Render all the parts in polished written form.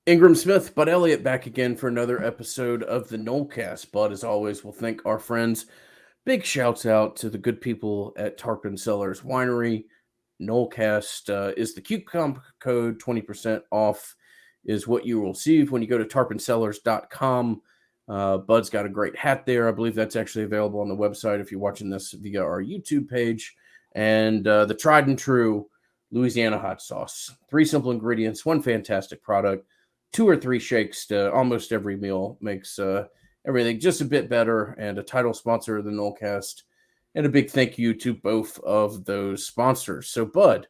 Ingram Smith, Bud Elliott back again for another episode of the Nolecast. Bud, as always, will thank our friends. Big shouts out to the good people at Tarpon Cellars Winery. Nolecast is the coupon code. 20% off is what you will receive when you go to tarponsellars.com. Bud's got a great hat there. I believe that's actually available on the website if you're watching this via our YouTube page. And the tried and true Louisiana hot sauce. 3 simple ingredients, 1 fantastic product. 2 or 3 shakes to almost every meal makes everything just a bit better, and a title sponsor of the Nolecast. And a big thank you to both of those sponsors. So, Bud,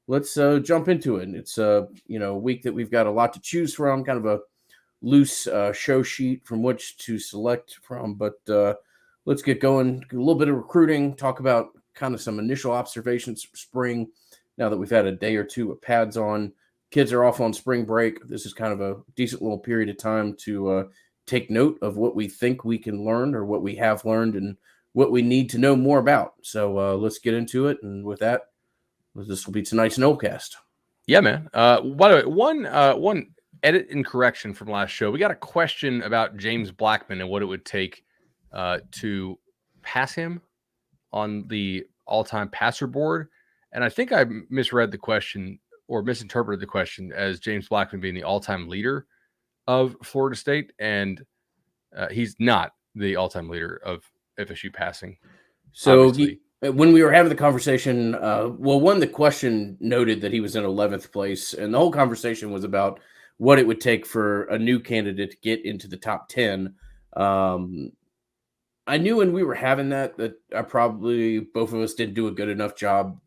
let's jump into it. It's a week that we've got a lot to choose from, kind of a loose show sheet from which to select from. But let's get going. A little bit of recruiting, talk about kind of some initial observations for spring now that we've had a day or two of pads on. Kids are off on spring break. This is kind of a decent little period of time to take note of what we think we can learn or what we have learned and what we need to know more about. So let's get into it. And with that, this will be tonight's Nolecast. Yeah, man. By the way, one edit and correction from last show. We got a question about James Blackman and what it would take to pass him on the all-time passer board. And I think I misread the question or misinterpreted the question as James Blackman being the all-time leader of Florida State, and he's not the all-time leader of FSU passing. So when we were having the conversation, the question noted that he was in 11th place, and the whole conversation was about what it would take for a new candidate to get into the top 10. I knew when we were having that I probably, both of us didn't do a good enough job,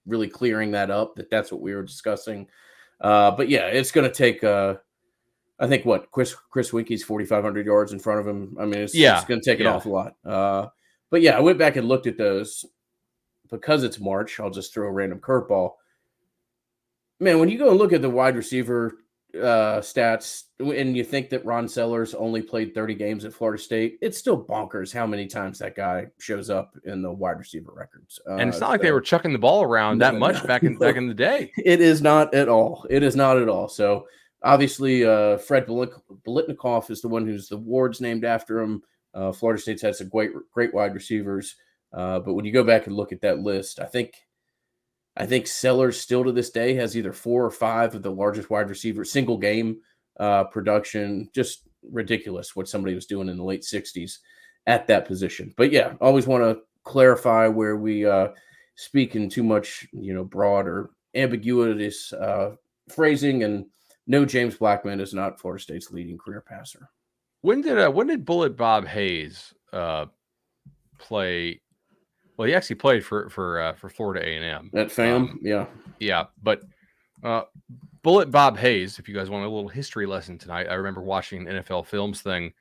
really clearing that up, that's what we were discussing. But yeah, it's going to take, I think Chris Winke's 4,500 yards in front of him. I mean, it's going to take an awful lot. But yeah, I went back and looked at those because it's March. I'll just throw a random curveball. Man, when you go and look at the wide receiver stats and you think that Ron Sellers only played 30 games at Florida State, it's still bonkers how many times that guy shows up in the wide receiver records. And it's not like they were chucking the ball around that much back in the day. It is not at all. It is not at all. So obviously, Fred Biletnikoff is the one who's the award's named after him. Florida State's had some great wide receivers. But when you go back and look at that list, I think Sellers still to this day has either 4 or 5 of the largest wide receiver single game production. Just ridiculous what somebody was doing in the late 60s at that position. But yeah, always want to clarify where we speak in too much, broad or ambiguous phrasing. And no, James Blackman is not Florida State's leading career passer. When did Bullet Bob Hayes play? Well, he actually played for Florida A&M. At FAM, yeah. But Bullet Bob Hayes, if you guys want a little history lesson tonight, I remember watching an NFL Films thing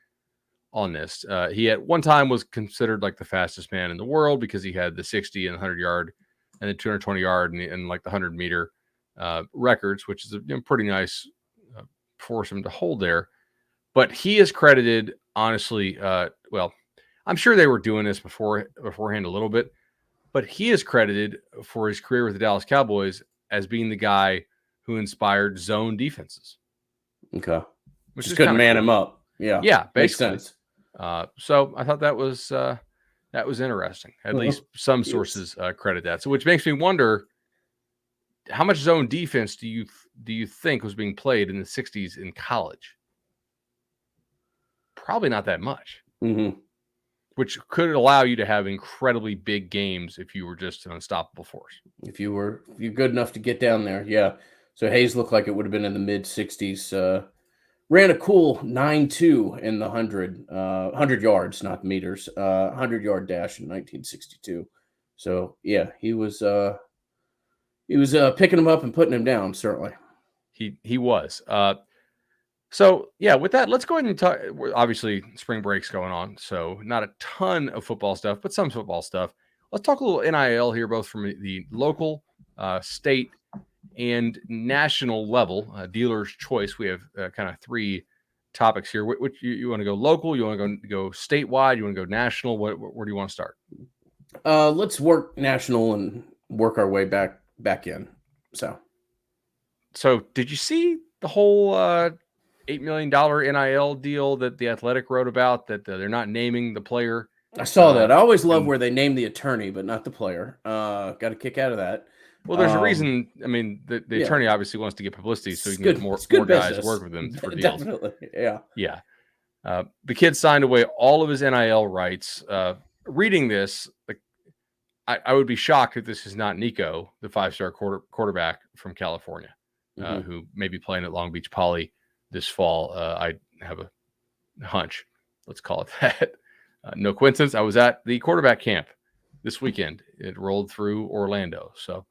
on this. He at one time was considered like the fastest man in the world because he had the 60 and 100 yard and the 220 yard and like the 100 meter records, which is a pretty nice for him to hold there. But he is credited, honestly, I'm sure they were doing this beforehand a little bit, but he is credited for his career with the Dallas Cowboys as being the guy who inspired zone defenses. Okay. Which just couldn't man him up. Yeah. Yeah, basically. Makes sense. So I thought that was interesting. At least some sources credit that. So which makes me wonder, how much zone defense do you think was being played in the 60s in college? Probably not that much. Mm-hmm. Which could allow you to have incredibly big games if you were just an unstoppable force. If you're good enough to get down there, yeah. So Hayes looked like it would have been in the mid 60s. Ran a cool 9.2 in the 100 yards, not meters, 100-yard dash in 1962. So yeah, he was picking him up and putting him down. Certainly, he was. So, yeah, with that, let's go ahead and talk. Obviously, spring break's going on, so not a ton of football stuff, but some football stuff. Let's talk a little NIL here, both from the local, state, and national level. Dealer's choice. We have kind of 3 topics here. Which you want to go local? You want to go statewide? You want to go national? Where do you want to start? Let's work national and work our way back in. So did you see the whole $8 million NIL deal that the Athletic wrote about, that they're not naming the player? I saw that. I always love where they name the attorney, but not the player. Got a kick out of that. Well, there's a reason. I mean, the attorney obviously wants to get publicity, so he can get more guys work with him for deals. Definitely, yeah. The kid signed away all of his NIL rights. Reading this, like, I would be shocked if this is not Nico, the 5-star quarterback from California, who may be playing at Long Beach Poly this fall. I have a hunch. Let's call it that. No coincidence. I was at the quarterback camp this weekend. It rolled through Orlando. So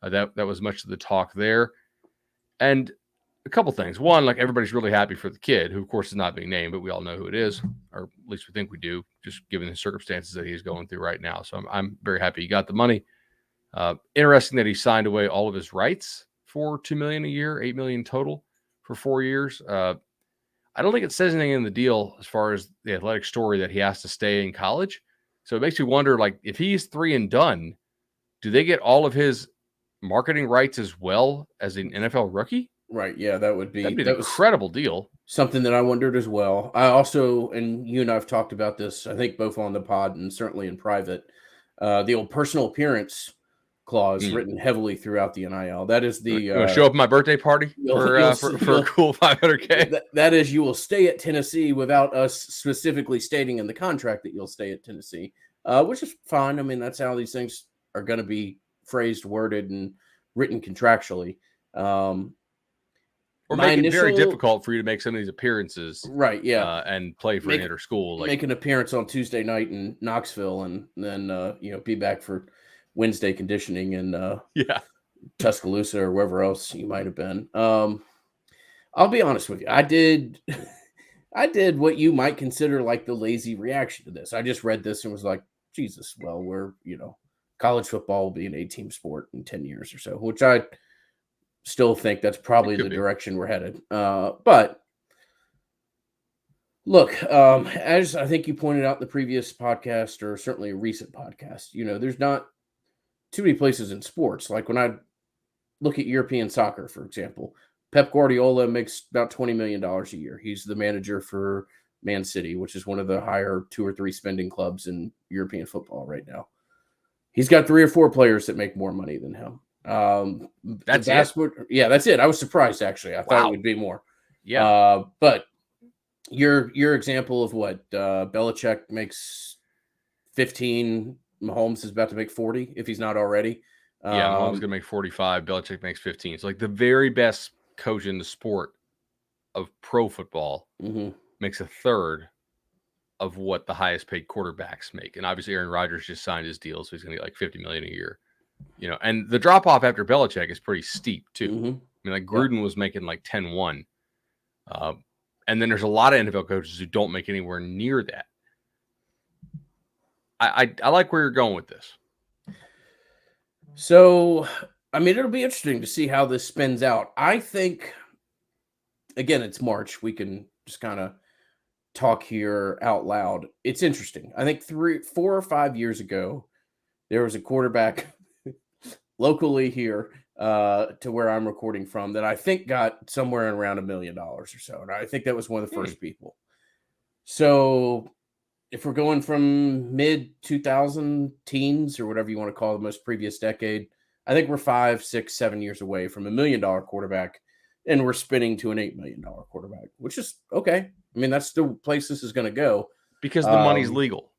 that was much of the talk there. And a couple things. One, like, everybody's really happy for the kid, who of course is not being named, but we all know who it is, or at least we think we do, just given the circumstances that he's going through right now. So I'm very happy he got the money. Interesting that he signed away all of his rights for $2 million a year, $8 million total for 4 years. I don't think it says anything in the deal as far as the Athletic story that he has to stay in college. So it makes you wonder, like, if he's 3 and done, do they get all of his marketing rights as well as an NFL rookie? Right. Yeah, that'd be an incredible deal. Something that I wondered as well. I also, and you and I have talked about this, I think both on the pod and certainly in private, the old personal appearance clause written heavily throughout the NIL. That is the you want to show up at my birthday party for a cool $500K. That is, you will stay at Tennessee without us specifically stating in the contract that you'll stay at Tennessee, which is fine. I mean, that's how these things are going to be phrased, worded, and written contractually. Or make it very difficult for you to make some of these appearances, right? Yeah, and play for an inter school. Like, make an appearance on Tuesday night in Knoxville, and then be back for Wednesday conditioning in Tuscaloosa or wherever else you might have been. I'll be honest with you. I did what you might consider like the lazy reaction to this. I just read this and was like, Jesus, well, we're college football will be an 8-team sport in 10 years or so, which I still think that's probably the direction we're headed. But look, as I think you pointed out in the previous podcast, or certainly a recent podcast, there's not too many places in sports. Like when I look at European soccer, for example, Pep Guardiola makes about $20 million a year. He's the manager for Man City, which is one of the higher 2 or 3 spending clubs in European football right now. He's got 3 or 4 players that make more money than him. That's it. Yeah, that's it. I was surprised, actually. I thought it would be more. Yeah. But your example of what Belichick makes 15, Mahomes is about to make 40 if he's not already. Mahomes is gonna make 45. Belichick makes 15. So like the very best coach in the sport of pro football makes a third of what the highest paid quarterbacks make. And obviously Aaron Rodgers just signed his deal, so he's gonna get like $50 million a year. And the drop off after Belichick is pretty steep too. I mean, like Gruden was making like 10-1. And then there's a lot of NFL coaches who don't make anywhere near that. I like where you're going with this. So, I mean, it'll be interesting to see how this spins out. I think, again, it's March. We can just kind of talk here out loud. It's interesting. I think 4 or 5 years ago, there was a quarterback locally here to where I'm recording from that I think got somewhere around $1 million or so. And I think that was one of the first people. So if we're going from mid 2000 teens or whatever you want to call the most previous decade, I think we're 5, 6, 7 years away from $1 million quarterback, and we're spinning to an $8 million quarterback, which is okay. I mean, that's the place this is going to go because the money's legal.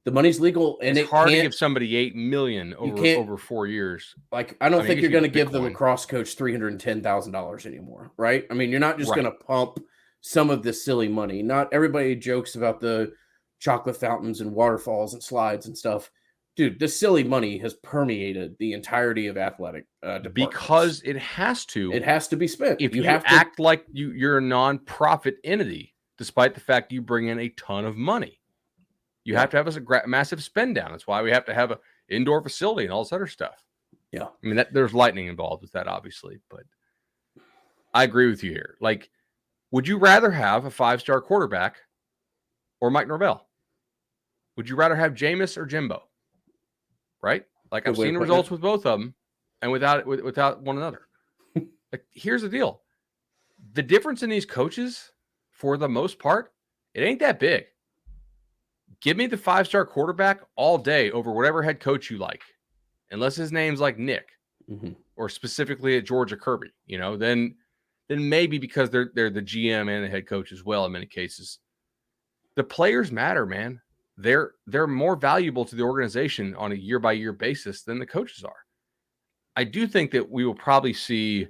The money's legal, and it's hard to give somebody $8 million over 4 years. Like, I don't think you're going to give the lacrosse coach $310,000 anymore, right? I mean, you're not just going to pump some of this silly money. Not everybody jokes about the chocolate fountains and waterfalls and slides and stuff. Dude, this silly money has permeated the entirety of athletic departments. Because it has to. It has to be spent. If you have to act like you're a non-profit entity, despite the fact you bring in a ton of money. You have to have a massive spend down. That's why we have to have an indoor facility and all this other stuff. Yeah. I mean, there's lightning involved with that, obviously, but I agree with you here. Like, would you rather have a 5-star quarterback or Mike Norvell? Would you rather have Jameis or Jimbo? Right? Like, I've seen the results with both of them and without one another. Like, here's the deal. the difference in these coaches, for the most part, it ain't that big. Give me the 5-star quarterback all day over whatever head coach you like, unless his name's like Nick or specifically at Georgia Kirby. Then maybe because they're the GM and the head coach as well in many cases. The players matter, man. They're more valuable to the organization on a year-by-year basis than the coaches are. I do think that we will probably see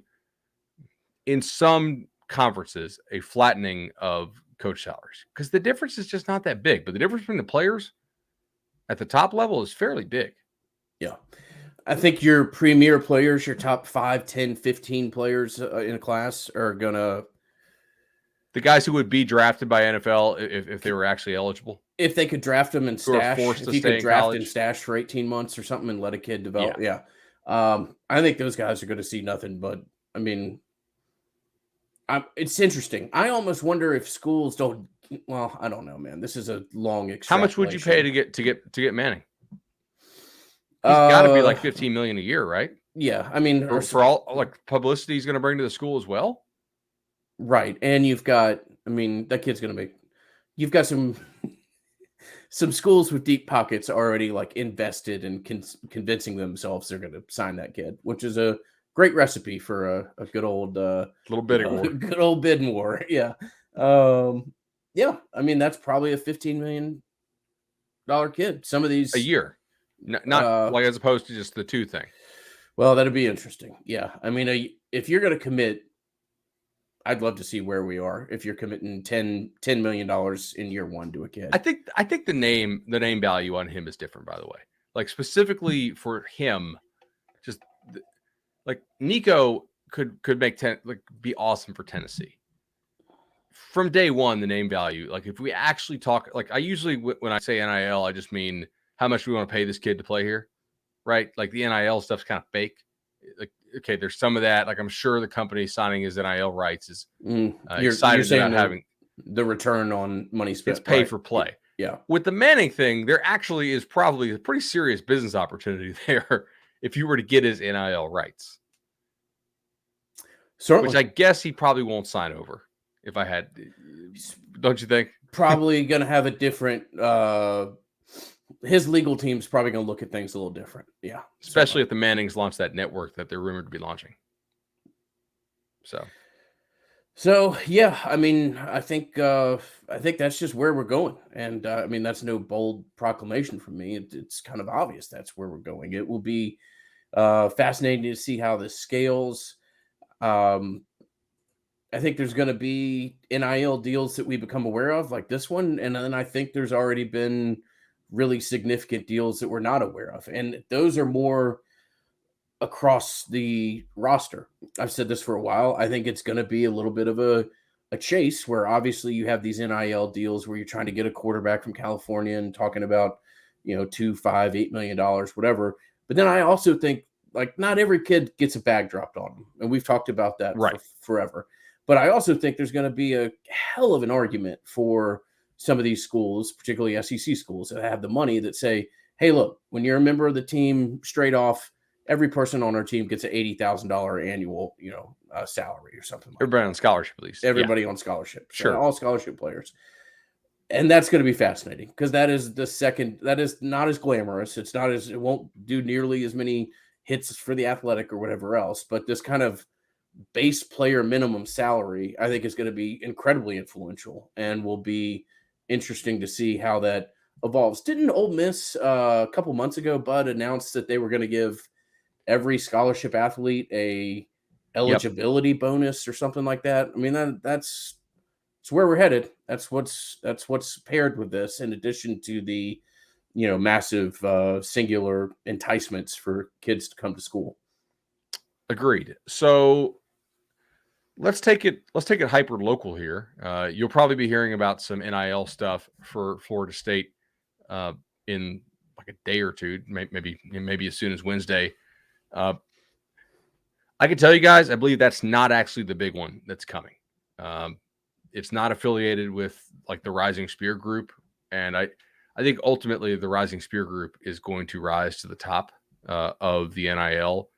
in some conferences a flattening of coach salaries because the difference is just not that big. But the difference between the players at the top level is fairly big. Yeah. I think your premier players, your top 5, 10, 15 players in a class are going to... The guys who would be drafted by NFL if they were actually eligible. If they could draft them and stash. If you could draft and stash for 18 months or something and let a kid develop. Yeah. I think those guys are going to see nothing but, I mean, it's interesting. I almost wonder if schools don't... Well, I don't know, man. This is a long extrapolation. How much would you pay to get Manning? He's got to be like $15 million a year, right? Yeah, I mean, for all like publicity he's going to bring to the school as well. Right, and you've got, I mean, that kid's going to make. You've got some schools with deep pockets already like invested in convincing themselves they're going to sign that kid, which is a great recipe for a good old little bidding war. Good old bidding war. Yeah, yeah. I mean, that's probably a $15 million kid. Some of these a year. Not like as opposed to just the 2 thing. Well, that'd be interesting. Yeah. I mean, if you're going to commit, I'd love to see where we are if you're committing $10 million in year 1 to a kid. I think the name value on him is different, by the way. Like specifically for him, just like Nico could make be awesome for Tennessee. From day one, the name value, like if we actually talk, like I usually, when I say NIL, I just mean how much we want to pay this kid to play here, right? Like the NIL stuff's kind of fake. Like, okay, there's some of that. Like I'm sure the company signing his NIL rights is excited about having the return on money spent. It's pay for play. Yeah. With the Manning thing, there actually is probably a pretty serious business opportunity there if you were to get his NIL rights. Certainly. Which I guess he probably won't sign over if I had. Don't you think? Probably going to have a different. His legal team's probably going to look at things a little different. Yeah. Especially if the Mannings launch that network that they're rumored to be launching. So yeah, I mean, I think that's just where we're going. And I mean, that's no bold proclamation from me. It's kind of obvious that's where we're going. It will be fascinating to see how this scales. I think there's going to be NIL deals that we become aware of like this one. And then I think there's already been really significant deals that we're not aware of. And those are more across the roster. I've said this for a while. I think it's going to be a little bit of a chase where obviously you have these NIL deals where you're trying to get a quarterback from California and talking about, $2, $5, $8 million, whatever. But then I also think like not every kid gets a bag dropped on them. And we've talked about that forever. But I also think there's going to be a hell of an argument for some of these schools, particularly SEC schools that have the money that say, hey, look, when you're a member of the team straight off, every person on our team gets an $80,000 annual, salary or something. Everybody on scholarship, at least. Everybody on scholarship. Sure. All scholarship players. And that's going to be fascinating because that is not as glamorous. It won't do nearly as many hits for the athletic or whatever else. But this kind of base player minimum salary, I think is going to be incredibly influential and will be interesting to see how that evolves. Didn't Ole Miss a couple months ago, Bud, announce that they were going to give every scholarship athlete a eligibility bonus or something like that? I mean, that's where we're headed. That's what's paired with this, in addition to the massive singular enticements for kids to come to school. Agreed. So let's take it hyper local here. You'll probably be hearing about some NIL stuff for Florida State in like a day or two, maybe as soon as Wednesday. I can tell you guys, I believe that's not actually the big one that's coming. It's not affiliated with like the Rising Spear Group, and I think ultimately the Rising Spear Group is going to rise to the top of the NIL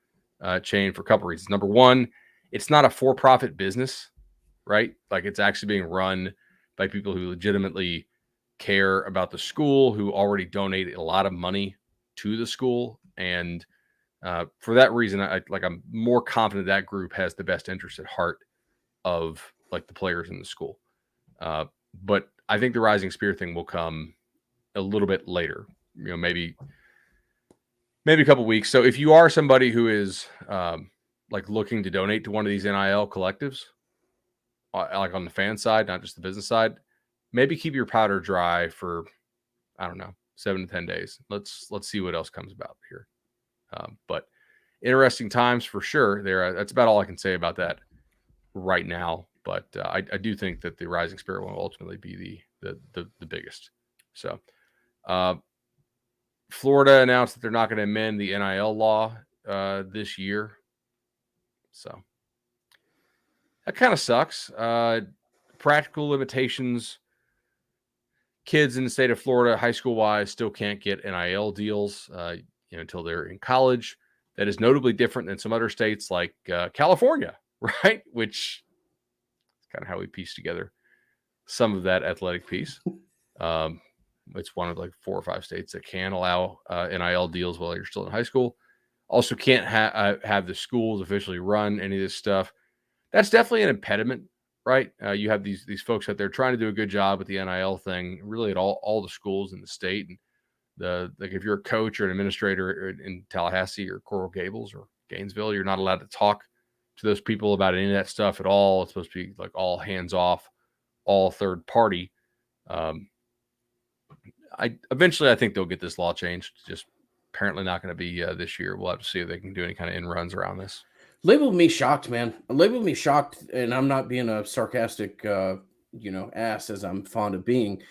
chain for a couple reasons. Number one, it's not a for-profit business. right? Like it's actually being run by people who legitimately care about the school, who already donate a lot of money to the school. And for that reason, I'm more confident that group has the best interest at heart of like the players in the school. But I think the Rising Spear thing will come a little bit later, maybe a couple weeks. So if you are somebody who is like looking to donate to one of these NIL collectives, like on the fan side, not just the business side, maybe keep your powder dry for, I don't know, 7 to 10 days. Let's see what else comes about here. But interesting times for sure. That's about all I can say about that right now. But I do think that the Rising Spirit will ultimately be the biggest. So Florida announced that they're not going to amend the NIL law this year. So that kind of sucks. Practical limitations. Kids in the state of Florida, high school wise, still can't get NIL deals until they're in college. That is notably different than some other states like California, right? Which is kind of how we piece together some of that athletic piece. It's one of like 4 or 5 states that can allow NIL deals while you're still in high school. Also can't have the schools officially run any of this stuff. That's definitely an impediment, right? You have these folks out there trying to do a good job with the NIL thing, really at all the schools in the state. And like if you're a coach or an administrator in Tallahassee or Coral Gables or Gainesville, you're not allowed to talk to those people about any of that stuff at all. It's supposed to be like all hands off, all third party. I think they'll get this law changed. Just apparently not going to be this year. We'll have to see if they can do any kind of in runs around this. Label me shocked, man. Label me shocked, and I'm not being a sarcastic, ass as I'm fond of being.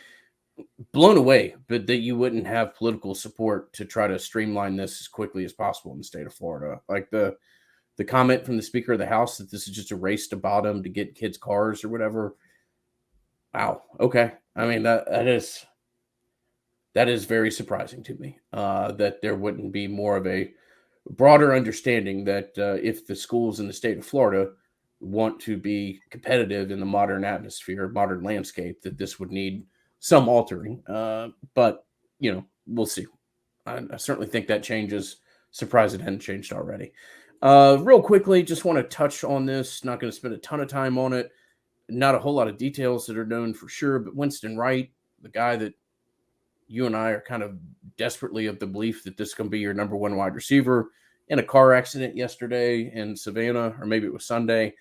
Blown away, but that you wouldn't have political support to try to streamline this as quickly as possible in the state of Florida. Like the comment from the Speaker of the House that this is just a race to bottom to get kids cars or whatever. Wow. Okay. I mean that is very surprising to me. That there wouldn't be more of a broader understanding that if the schools in the state of Florida want to be competitive in the modern atmosphere, modern landscape, that this would need some altering. But we'll see. I certainly think that changes. Surprised it hadn't changed already. Real quickly, just want to touch on this. Not going to spend a ton of time on it. Not a whole lot of details that are known for sure, but Winston Wright, the guy that you and I are kind of desperately of the belief that this is going to be your number one wide receiver, in a car accident yesterday in Savannah, or maybe it was Sunday.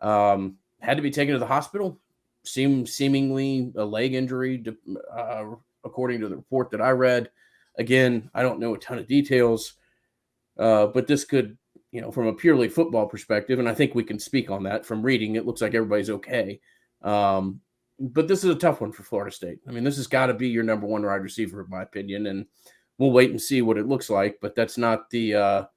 Had to be taken to the hospital. Seemingly a leg injury, according to the report that I read. Again, I don't know a ton of details, but this could, from a purely football perspective, and I think we can speak on that from reading, it looks like everybody's okay. But this is a tough one for Florida State. I mean, this has got to be your number one wide receiver, in my opinion, and we'll wait and see what it looks like. But that's not the,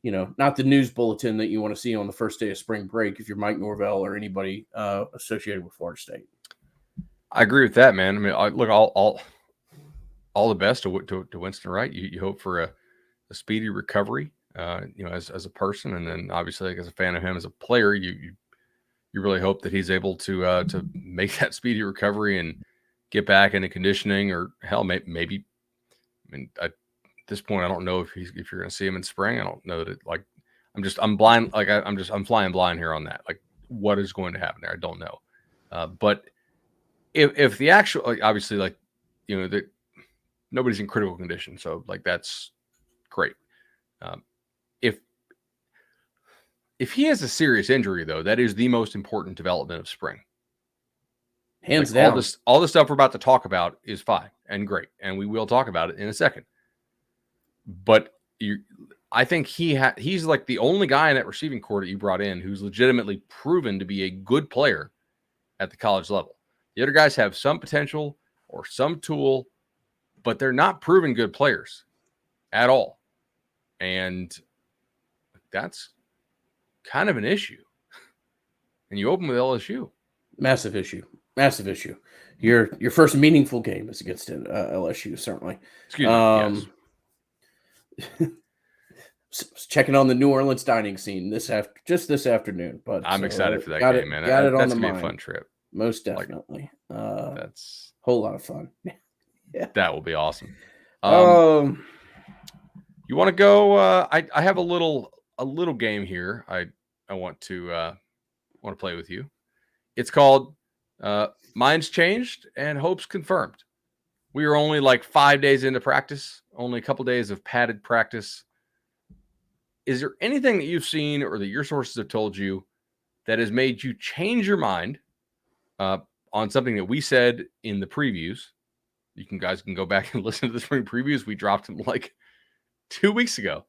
not the news bulletin that you want to see on the first day of spring break if you're Mike Norvell or anybody associated with Florida State. I agree with that, man. I mean, look, all the best to Winston Wright. You hope for a speedy recovery, as a person, and then obviously like, as a fan of him as a player, you really hope that he's able to make that speedy recovery and get back into conditioning, or hell, maybe. I mean, at this point, I don't know if you're going to see him in spring. I don't know that. I'm blind. Like I'm flying blind here on that. Like, what is going to happen there? I don't know. But if the actual, like, obviously, like, that nobody's in critical condition, so like that's great. If he has a serious injury, though, that is the most important development of spring. Hands down. All the stuff we're about to talk about is fine and great, and we will talk about it in a second. But I think he's like the only guy in that receiving corps that you brought in who's legitimately proven to be a good player at the college level. The other guys have some potential or some tool, but they're not proven good players at all. And that's kind of an issue. And you open with LSU. Massive issue. Your first meaningful game is against LSU, certainly. Excuse me. Yes. checking on the New Orleans dining scene just this afternoon. But I'm excited for that got game, it man. got it on That's the gonna be a mind. fun trip. Most Like definitely. that's Whole lot of fun. Yeah. that will be awesome. Um. You want to go? I have a little game here. I want to play with you. It's called Minds Changed and Hopes Confirmed. We are only like 5 days into practice, only a couple days of padded practice. Is there anything that you've seen or that your sources have told you that has made you change your mind on something that we said in the previews? Guys can go back and listen to the spring previews. We dropped them like 2 weeks ago.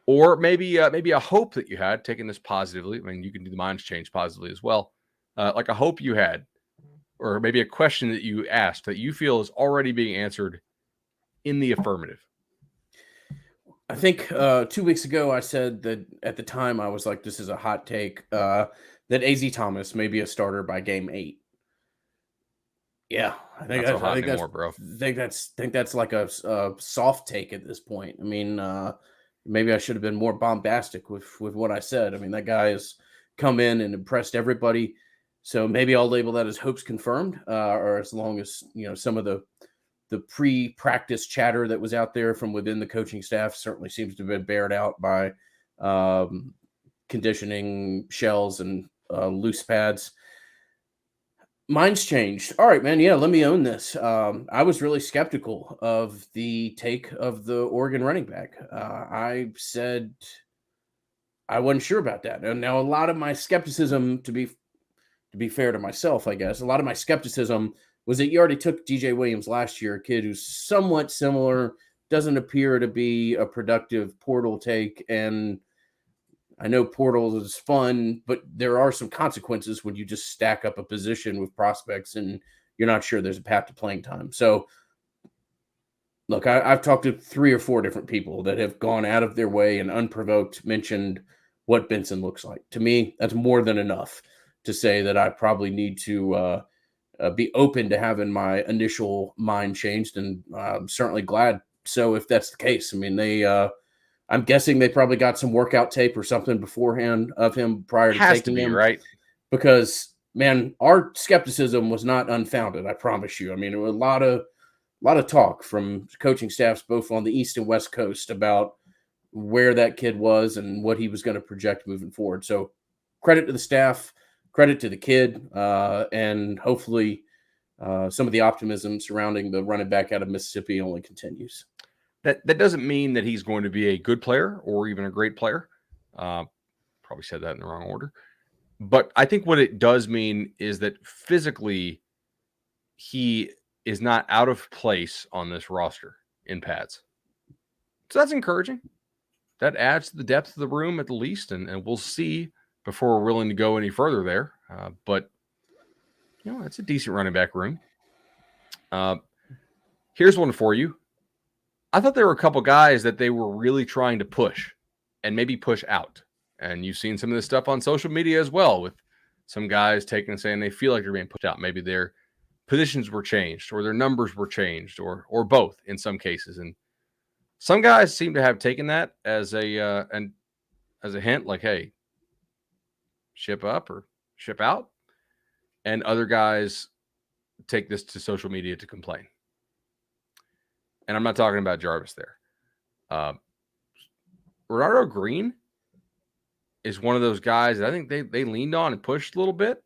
Or maybe a hope that you had, taking this positively. I mean, you can do the minds change positively as well. Like a hope you had, or maybe a question that you asked that you feel is already being answered in the affirmative. I think 2 weeks ago I said that at the time I was like, this is a hot take, that AZ Thomas may be a starter by game 8. Yeah, Not so hot anymore, bro. think that's like a soft take at this point. I mean, maybe I should have been more bombastic with what I said. I mean, that guy has come in and impressed everybody. So maybe I'll label that as hopes confirmed, or as long as some of the pre-practice chatter that was out there from within the coaching staff certainly seems to have been bared out by conditioning shells and loose pads. Mine's changed. All right, man. Yeah, let me own this. I was really skeptical of the take of the Oregon running back. I said I wasn't sure about that. And now a lot of my skepticism, to be fair to myself, I guess, a lot of my skepticism was that you already took DJ Williams last year, a kid who's somewhat similar, doesn't appear to be a productive portal take. And I know portal is fun, but there are some consequences when you just stack up a position with prospects and you're not sure there's a path to playing time. So, look, I've talked to 3 or 4 different people that have gone out of their way and unprovoked mentioned what Benson looks like. To me, that's more than enough to say that I probably need to be open to having my initial mind changed, and I'm certainly glad. So, if that's the case, I mean, I'm guessing they probably got some workout tape or something beforehand of him prior to Has taking to be, him, right? because man, our skepticism was not unfounded. I promise you. I mean, there was a lot of talk from coaching staffs both on the East and West Coast about where that kid was and what he was going to project moving forward. So, credit to the staff, credit to the kid, and hopefully some of the optimism surrounding the running back out of Mississippi only continues. That doesn't mean that he's going to be a good player or even a great player. Probably said that in the wrong order. But I think what it does mean is that physically he is not out of place on this roster in pads. So that's encouraging. That adds to the depth of the room at the least, and we'll see before we're willing to go any further there. But, it's a decent running back room. Here's one for you. I thought there were a couple guys that they were really trying to push and maybe push out. And you've seen some of this stuff on social media as well, with some guys taking and saying they feel like they're being pushed out. Maybe their positions were changed or their numbers were changed or both in some cases. And some guys seem to have taken that as a hint, like, hey, ship up or ship out. And other guys take this to social media to complain. And I'm not talking about Jarvis there. Renardo Green is one of those guys that I think they leaned on and pushed a little bit.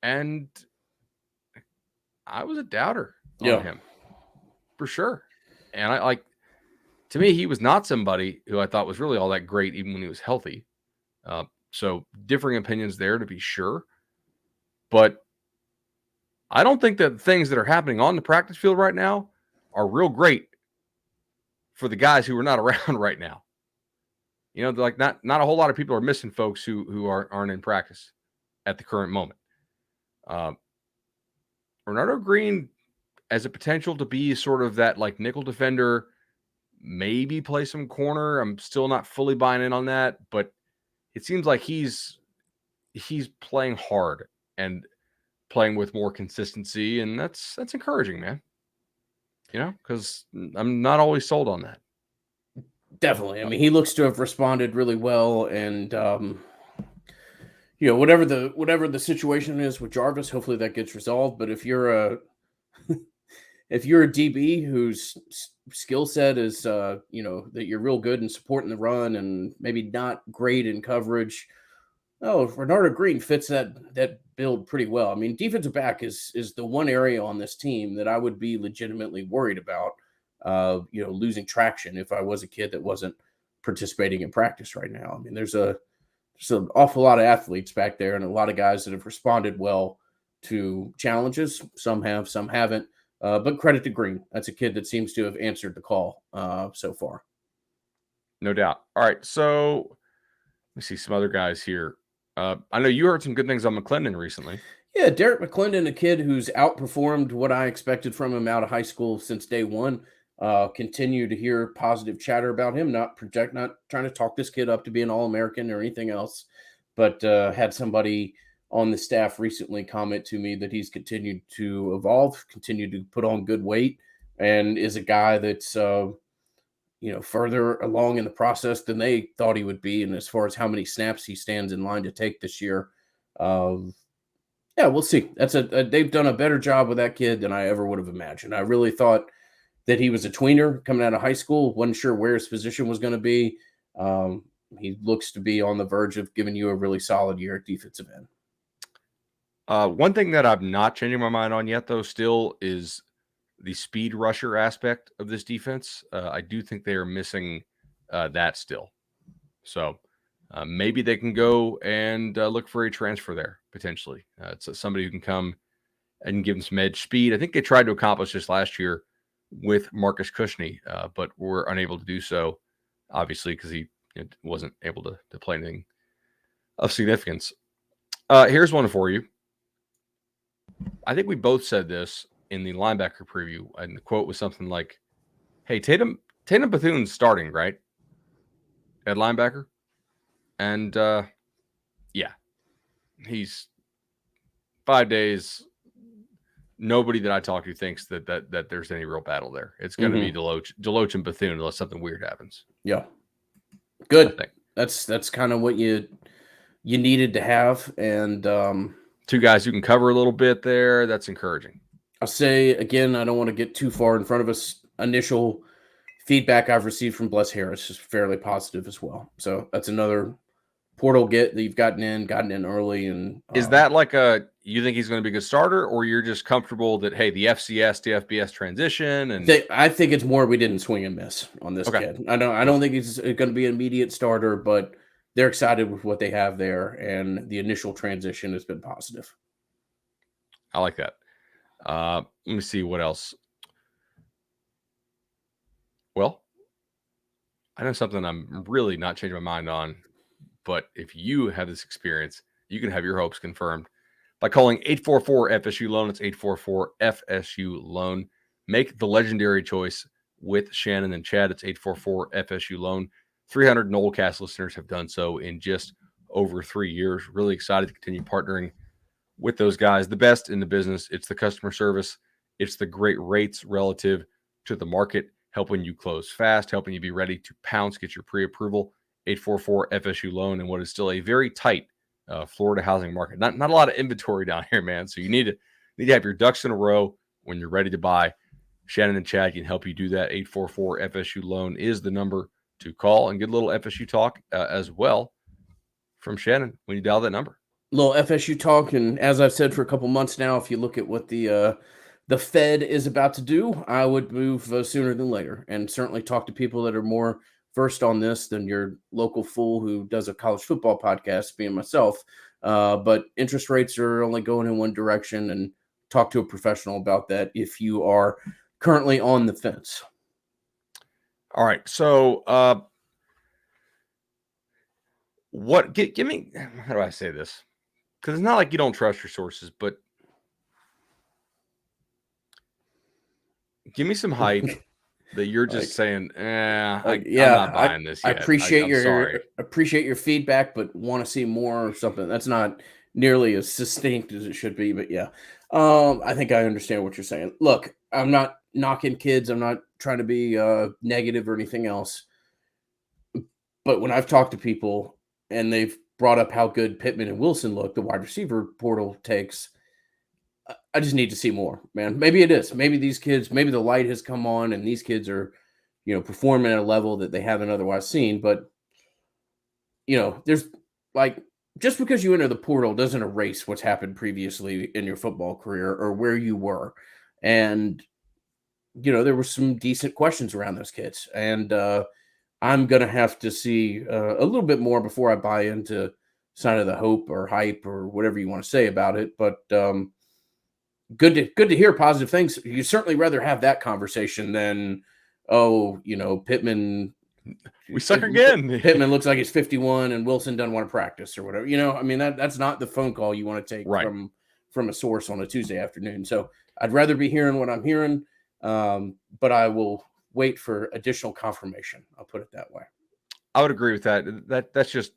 And I was a doubter on him for sure. And to me, he was not somebody who I thought was really all that great, even when he was healthy. So differing opinions there, to be sure. But I don't think that things that are happening on the practice field right now are real great for the guys who are not around right now. Like not a whole lot of people are missing folks who aren't in practice at the current moment. Renardo Green as a potential to be sort of that like nickel defender, maybe play some corner. I'm still not fully buying in on that, but it seems like he's playing hard and playing with more consistency, and that's encouraging, man. Because I'm not always sold on that. Definitely. I mean, he looks to have responded really well, and whatever the situation is with Jarvis, hopefully that gets resolved. But if you're a DB whose skill set is that you're real good in supporting the run and maybe not great in coverage, oh, Renardo Green fits that build pretty well. I mean, defensive back is the one area on this team that I would be legitimately worried about, losing traction if I was a kid that wasn't participating in practice right now. I mean, there's an awful lot of athletes back there and a lot of guys that have responded well to challenges. Some have, some haven't. But credit to Green. That's a kid that seems to have answered the call so far. No doubt. All right, so let me see some other guys here. I know you heard some good things on McClendon recently. Yeah, Derek McClendon, a kid who's outperformed what I expected from him out of high school since day one. Continue to hear positive chatter about him. Not trying to talk this kid up to be an All-American or anything else, but had somebody on the staff recently comment to me that he's continued to evolve, continued to put on good weight, and is a guy that's further along in the process than they thought he would be. And as far as how many snaps he stands in line to take this year, yeah, we'll see. They've done a better job with that kid than I ever would have imagined. I really thought that he was a tweener coming out of high school. Wasn't sure where his position was going to be. He looks to be on the verge of giving you a really solid year at defensive end. One thing that I'm not changing my mind on yet, though, still is the speed rusher aspect of this defense. I do think they are missing that still. So maybe they can go and look for a transfer there, potentially. It's somebody who can come and give them some edge speed. I think they tried to accomplish this last year with Marcus Cushney, but were unable to do so, obviously, because he wasn't able to play anything of significance. Here's one for you. I think we both said this in the linebacker preview, and the quote was something like, "Hey, Tatum Bethune's starting, right, at linebacker?" And yeah, he's 5 days. Nobody that I talk to thinks that there's any real battle there. It's going to be Deloach and Bethune unless something weird happens. Yeah, good. That's kind of what you needed to have, and two guys who can cover a little bit there. That's encouraging. I'll say again, I don't want to get too far in front of us. Initial feedback I've received from Bless Harris is fairly positive as well. So that's another portal get that you've gotten in early. And is that like you think he's going to be a good starter, or you're just comfortable that, hey, the FCS to FBS transition? And I think it's more we didn't swing and miss on this kid. I don't think he's going to be an immediate starter, but they're excited with what they have there, and the initial transition has been positive. I like that. Let me see what else. Well, I know something I'm really not changing my mind on, but if you have this experience, you can have your hopes confirmed by calling 844-FSU-LOAN. It's 844-FSU-LOAN. Make the legendary choice with Shannon and Chad. It's 844-FSU-LOAN. 300 Nolecast listeners have done so in just over 3 years. Really excited to continue partnering with those guys. The best in the business. It's the customer service. It's the great rates relative to the market, helping you close fast, helping you be ready to pounce, get your pre-approval. 844-FSU-LOAN in what is still a very tight Florida housing market. Not a lot of inventory down here, man. So you need to have your ducks in a row when you're ready to buy. Shannon and Chad can help you do that. 844-FSU-LOAN is the number to call, and get a little FSU talk as well from Shannon when you dial that number. Little FSU talk, and as I've said for a couple months now, if you look at what the Fed is about to do, I would move sooner than later, and certainly talk to people that are more versed on this than your local fool who does a college football podcast, being myself. But interest rates are only going in one direction, and talk to a professional about that if you are currently on the fence. All right. So give me, how do I say this? Because it's not like you don't trust your sources, but give me some hype that you're just saying, I'm not buying this yet. I appreciate your feedback, but want to see more or something. That's not nearly as succinct as it should be, but yeah. I think I understand what you're saying. Look, I'm not knocking kids. I'm not trying to be negative or anything else. But when I've talked to people and they've brought up how good Pittman and Wilson look, the wide receiver portal takes, I just need to see more, man. Maybe it is. Maybe these kids, maybe the light has come on and these kids are, performing at a level that they haven't otherwise seen. But, there's like, just because you enter the portal doesn't erase what's happened previously in your football career or where you were. And, there were some decent questions around those kids. And I'm going to have to see a little bit more before I buy into sign of the hope or hype or whatever you want to say about it. But, good to hear positive things. You certainly rather have that conversation than, Pittman. We suck again. Pittman looks like he's 51 and Wilson doesn't want to practice or whatever. I mean, that's not the phone call you want to take Right. from a source on a Tuesday afternoon. So I'd rather be hearing what I'm hearing, but I will wait for additional confirmation. I'll put it that way. I would agree with that. That's just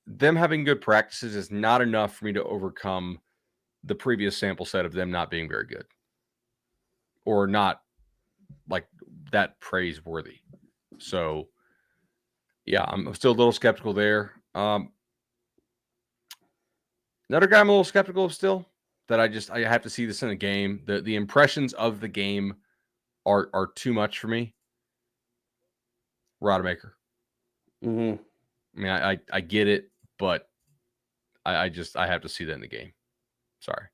them having good practices is not enough for me to overcome the previous sample set of them not being very good or not like that praiseworthy. So yeah, I'm still a little skeptical there. Another guy I'm a little skeptical of still that I have to see this in a game. The impressions of the game are too much for me. Rodemaker. Mm-hmm. I mean, I get it, but I have to see that in the game. Sorry.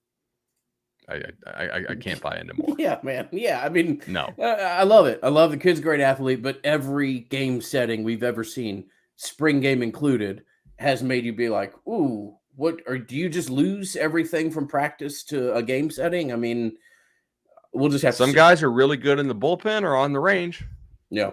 I can't buy into more. Yeah, man. Yeah, I mean, no. I love it. I love the kid's a great athlete, but every game setting we've ever seen, spring game included, has made you be like, ooh, what? Or do you just lose everything from practice to a game setting? I mean, we'll just have some to see. guys are really good in the bullpen or on the range. Yeah.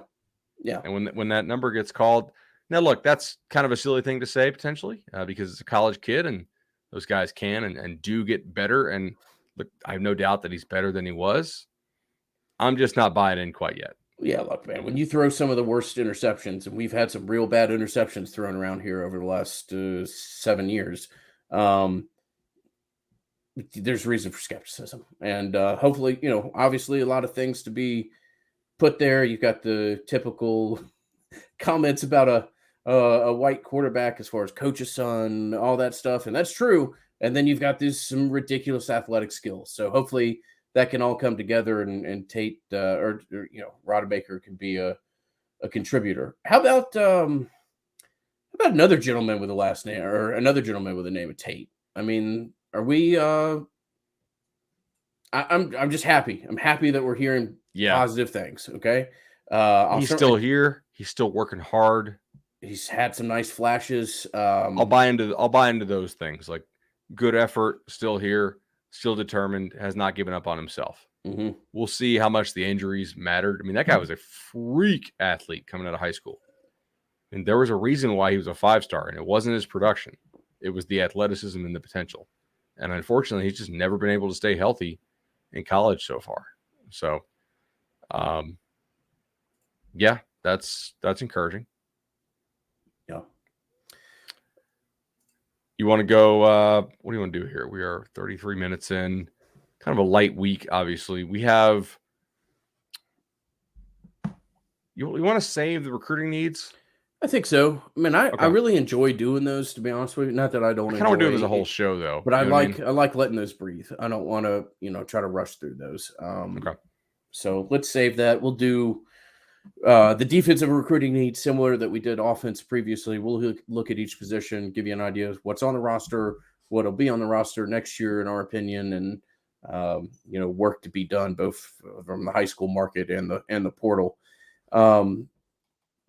And when that number gets called, now look, that's kind of a silly thing to say potentially because it's a college kid and those guys can and do get better. And look, I have no doubt that he's better than he was. I'm just not buying in quite yet. Yeah, look, man, when you throw some of the worst interceptions, and we've had some real bad interceptions thrown around here over the last 7 years, there's reason for skepticism. And hopefully, obviously a lot of things to be put there. You've got the typical comments about a white quarterback as far as coach's son, all that stuff. And that's true. And then you've got some ridiculous athletic skills. So hopefully that can all come together and Tate or Rodemaker can be a contributor. How about another gentleman with a last name or another gentleman with the name of Tate? I mean, are we I'm just happy. I'm happy that we're hearing positive things. Okay. He's still here. He's still working hard. He's had some nice flashes. I'll buy into those things. Like good effort, still here, still determined, has not given up on himself. Mm-hmm. We'll see how much the injuries mattered. I mean, that guy was a freak athlete coming out of high school. And there was a reason why he was a 5-star, and it wasn't his production. It was the athleticism and the potential. And unfortunately, he's just never been able to stay healthy in college so far. So, yeah, that's encouraging. Yeah. You want to go, what do you want to do here? We are 33 minutes in, kind of a light week, obviously. We have, you want to save the recruiting needs? I think so. I mean, I really enjoy doing those, to be honest with you. Not that I don't I kind of want to do it as a whole show, though. But I like letting those breathe. I don't want to, try to rush through those. Okay. So let's save that. We'll do the defensive recruiting needs similar that we did offense previously. We'll look at each position, give you an idea of what's on the roster, what'll be on the roster next year, in our opinion, and work to be done both from the high school market and the portal.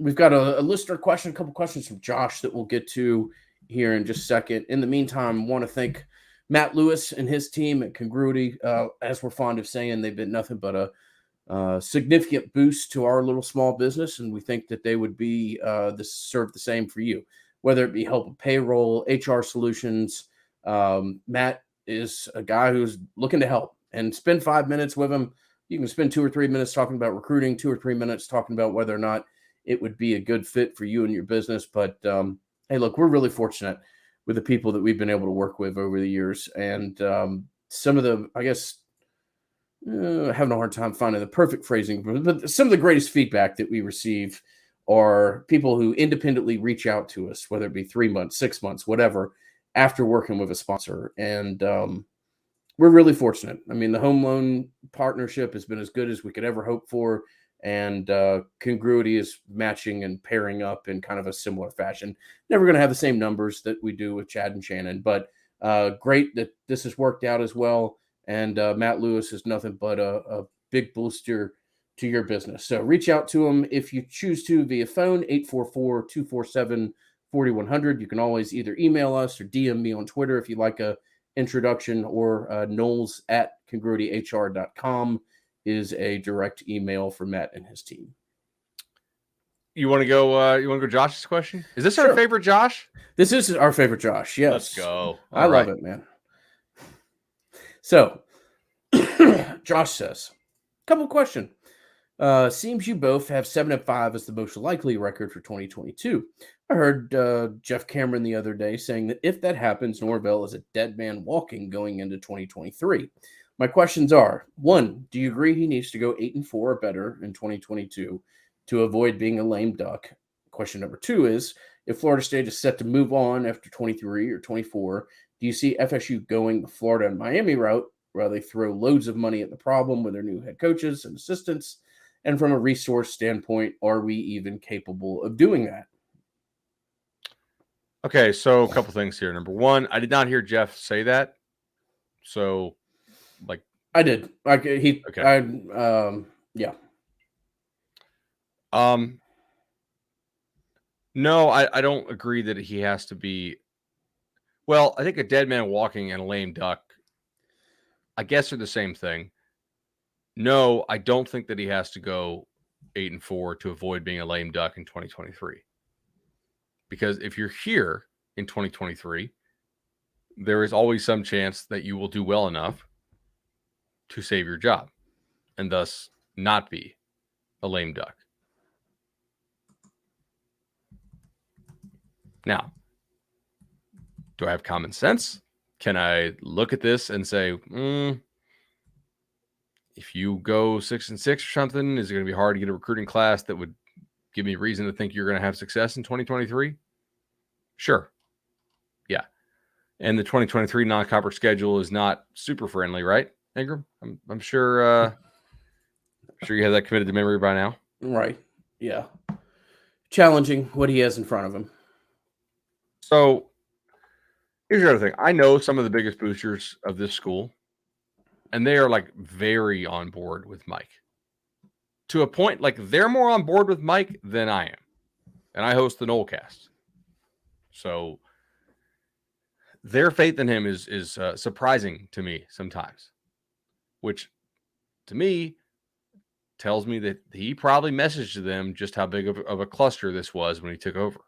We've got a listener question, a couple questions from Josh that we'll get to here in just a second. In the meantime, want to thank Matt Lewis and his team at Congruity. As we're fond of saying, they've been nothing but a significant boost to our little small business, and we think that they would be serve the same for you, whether it be help with payroll, HR solutions. Matt is a guy who's looking to help, and spend 5 minutes with him. You can spend 2 or 3 minutes talking about recruiting, 2 or 3 minutes talking about whether or not it would be a good fit for you and your business. But hey, look, we're really fortunate with the people that we've been able to work with over the years. And some of the, I guess, having a hard time finding the perfect phrasing, but some of the greatest feedback that we receive are people who independently reach out to us, whether it be 3 months, 6 months, whatever, after working with a sponsor. And we're really fortunate. I mean, the home loan partnership has been as good as we could ever hope for. And Congruity is matching and pairing up in kind of a similar fashion. Never going to have the same numbers that we do with Chad and Shannon, but great that this has worked out as well. And Matt Lewis is nothing but a big booster to your business. So reach out to him if you choose to via phone, 844-247-4100. You can always either email us or DM me on Twitter if you'd like a introduction, or Knowles at congruityhr.com is a direct email for Matt and his team. You want to go? You want to go? Josh's question? Is this Sure. our favorite Josh? This is our favorite Josh. Yes. Let's go. I love it, man. So, Josh says, couple question. Seems you both have 7-5 as the most likely record for 2022. I heard Jeff Cameron the other day saying that if that happens, Norvell is a dead man walking going into 2023. My questions are: 1, do you agree he needs to go 8-4 or better in 2022 to avoid being a lame duck? Question number 2 is, if Florida State is set to move on after 23 or 24, do you see FSU going the Florida and Miami route, where they throw loads of money at the problem with their new head coaches and assistants? And from a resource standpoint, are we even capable of doing that? Okay, so a couple things here. Number 1, I did not hear Jeff say that. So, like, I did. Okay. Yeah. No, I don't agree that he has to be. Well, I think a dead man walking and a lame duck, I guess, are the same thing. No, I don't think that he has to go 8-4 to avoid being a lame duck in 2023. Because if you're here in 2023, there is always some chance that you will do well enough to save your job and thus not be a lame duck. Now, do I have common sense? Can I look at this and say, if you go 6-6 or something, is it going to be hard to get a recruiting class that would give me reason to think you're going to have success in 2023? Sure. Yeah. And the 2023 non-conference schedule is not super friendly, right, Ingram? I'm sure you have that committed to memory by now. Right. Yeah. Challenging what he has in front of him. So here's the other thing. I know some of the biggest boosters of this school, and they are like very on board with Mike. To a point, like they're more on board with Mike than I am. And I host the Nolecast. So their faith in him is surprising to me sometimes, which to me tells me that he probably messaged to them just how big of a cluster this was when he took over.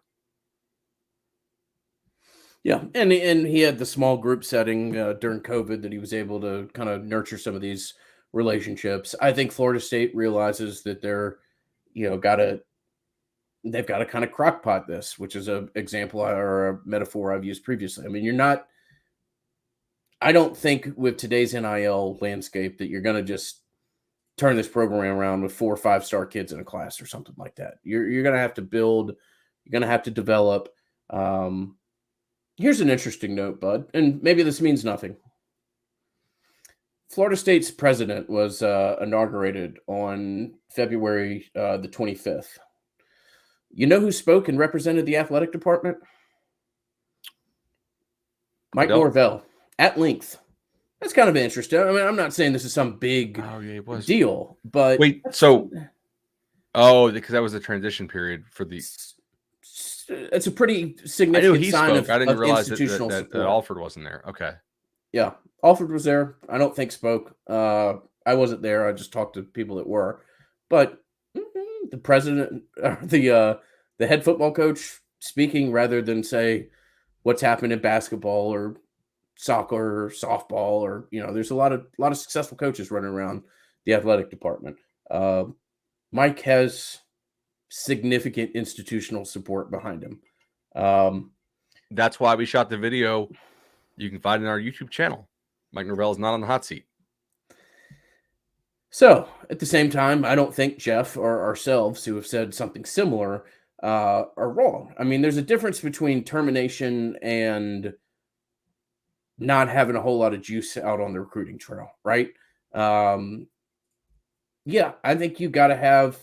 Yeah, and he had the small group setting during COVID that he was able to kind of nurture some of these relationships. I think Florida State realizes that they've got to kind of crockpot this, which is an example or a metaphor I've used previously. I mean, I don't think with today's NIL landscape that you're going to just turn this program around with 4 or 5-star kids in a class or something like that. You're going to have to build, you're going to have to develop. Here's an interesting note, Bud, and maybe this means nothing. Florida State's president was inaugurated on February the 25th. You know who spoke and represented the athletic department? Mike Norvell, at length. That's kind of interesting. I mean, I'm not saying this is some big deal, but wait, because that was the transition period for the. It's a pretty significant sign of I didn't realize institutional that Alfred wasn't there. Okay. Yeah, Alfred was there. I don't think spoke. I wasn't there. I just talked to people that were. But the president, the head football coach speaking rather than say what's happened in basketball or soccer or softball, or there's a lot of successful coaches running around the athletic department. Mike has significant institutional support behind him. That's why we shot the video. You can find it in our YouTube channel. Mike Norvell is not on the hot seat. So at the same time, I don't think Jeff or ourselves, who have said something similar, are wrong. I mean, there's a difference between termination and not having a whole lot of juice out on the recruiting trail, right? Um, yeah, I think you got to have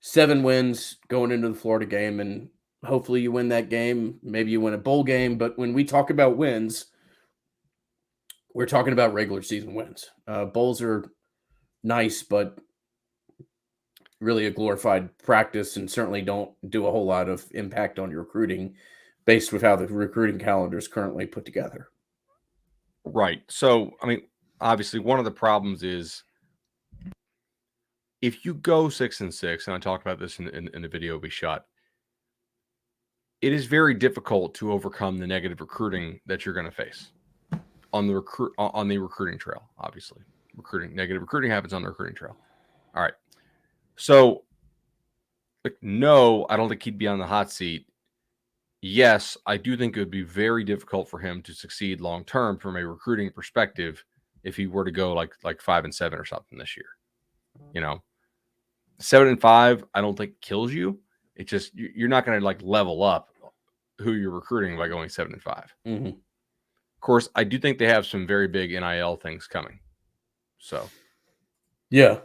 7 wins going into the Florida game, and hopefully you win that game. Maybe you win a bowl game, but when we talk about wins, we're talking about regular season wins. Bowls are nice, but really a glorified practice, and certainly don't do a whole lot of impact on your recruiting based with how the recruiting calendar is currently put together. Right. So, I mean, obviously, one of the problems is if you go 6-6, and I talked about this in the video we shot, it is very difficult to overcome the negative recruiting that you're going to face on the recruiting trail. Obviously, negative recruiting happens on the recruiting trail. All right. So, like, no, I don't think he'd be on the hot seat. Yes, I do think it would be very difficult for him to succeed long term from a recruiting perspective if he were to go like 5-7 or something this year. 7-5, I don't think kills you. It's just you're not going to like level up who you're recruiting by going 7-5. Mm-hmm. Of course, I do think they have some very big NIL things coming. So, yeah,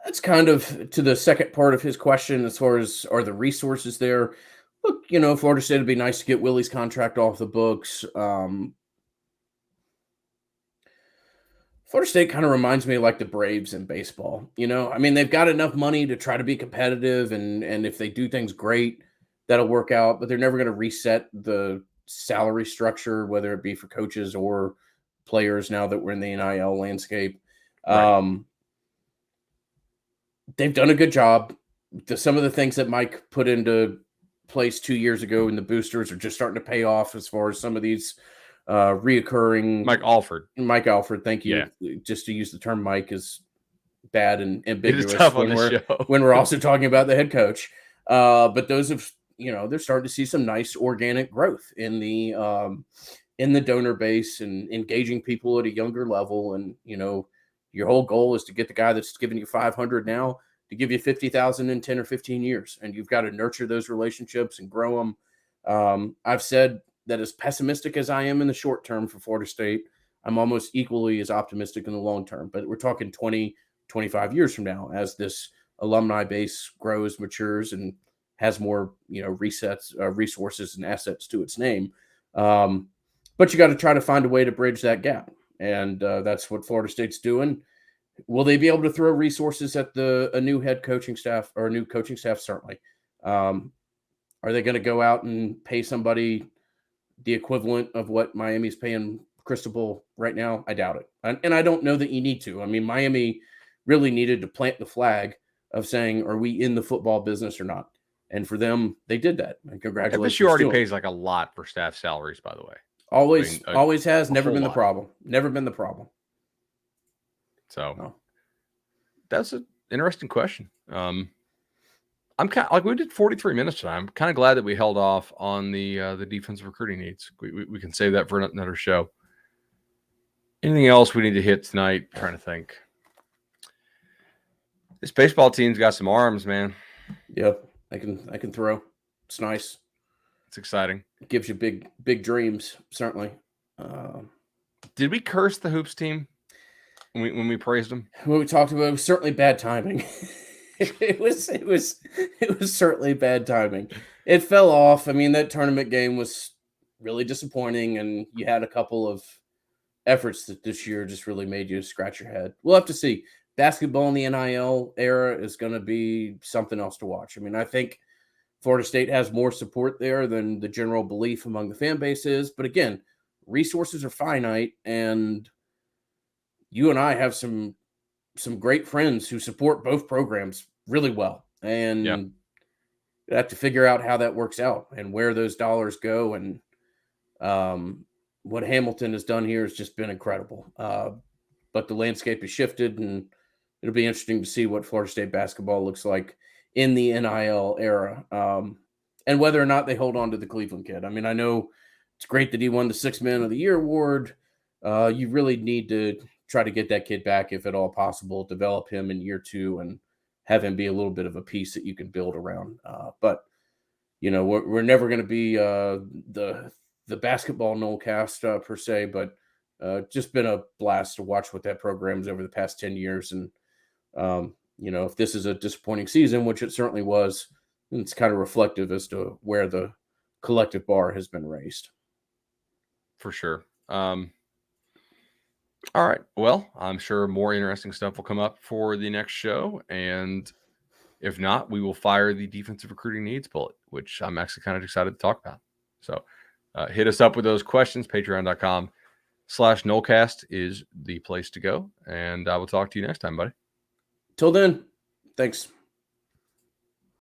that's kind of to the second part of his question as far as are the resources there. Look, Florida State would be nice to get Willie's contract off the books. Florida State kind of reminds me of like the Braves in baseball. I mean, they've got enough money to try to be competitive, and if they do things great, that'll work out. But they're never going to reset the salary structure, whether it be for coaches or players. Now that we're in the NIL landscape, right. They've done a good job. Some of the things that Mike put into place 2 years ago in the boosters are just starting to pay off as far as some of these reoccurring. Mike Alford, thank you. Yeah. Just to use the term Mike is bad and ambiguous it is tough on this show. when we're also talking about the head coach. But those have, they're starting to see some nice organic growth in the donor base and engaging people at a younger level. And, your whole goal is to get the guy that's giving you 500 now to give you 50,000 in 10 or 15 years. And you've got to nurture those relationships and grow them. I've said that as pessimistic as I am in the short term for Florida State, I'm almost equally as optimistic in the long term. But we're talking 20, 25 years from now as this alumni base grows, matures, and has more, resources and assets to its name. But you got to try to find a way to bridge that gap. And that's what Florida State's doing. Will they be able to throw resources at a new head coaching staff or a new coaching staff? Certainly. Are they going to go out and pay somebody the equivalent of what Miami's paying Cristobal right now? I doubt it. And I don't know that you need to. I mean, Miami really needed to plant the flag of saying, are we in the football business or not? And for them, they did that. And congratulations. FSU already pays like a lot for staff salaries, by the way. Always has. Never been the problem. Never been the problem. So that's an interesting question. I'm kind of like we did 43 minutes tonight. I'm kind of glad that we held off on the defensive recruiting needs. We can save that for another show. Anything else we need to hit tonight? I'm trying to think. This baseball team's got some arms, man. Yep, I can throw. It's nice. It's exciting. It gives you big dreams, certainly. Did we curse the hoops team when we praised them? When we talked about it, was certainly bad timing. it was certainly bad timing. It fell off. I mean, that tournament game was really disappointing, and you had a couple of efforts that this year just really made you scratch your head. We'll have to see. Basketball in the NIL era is going to be something else to watch. I mean, I think Florida State has more support there than the general belief among the fan base is. But again, resources are finite, and you and I have some great friends who support both programs really well. And you have to figure out how that works out and where those dollars go. And what Hamilton has done here has just been incredible. But the landscape has shifted, and it'll be interesting to see what Florida State basketball looks like in the NIL era, and whether or not they hold on to the Cleveland kid. I mean, I know it's great that he won the 6th Man of the Year award. You really need to try to get that kid back if at all possible, develop him in year 2, and have him be a little bit of a piece that you can build around. But we're never going to be the basketball Nolecast per se, but just been a blast to watch what that program's over the past 10 years. And if this is a disappointing season, which it certainly was, it's kind of reflective as to where the collective bar has been raised. For sure. All right. Well, I'm sure more interesting stuff will come up for the next show. And if not, we will fire the defensive recruiting needs bullet, which I'm actually kind of excited to talk about. So hit us up with those questions. Patreon.com/Nolecast is the place to go. And I will talk to you next time, buddy. Till then, thanks.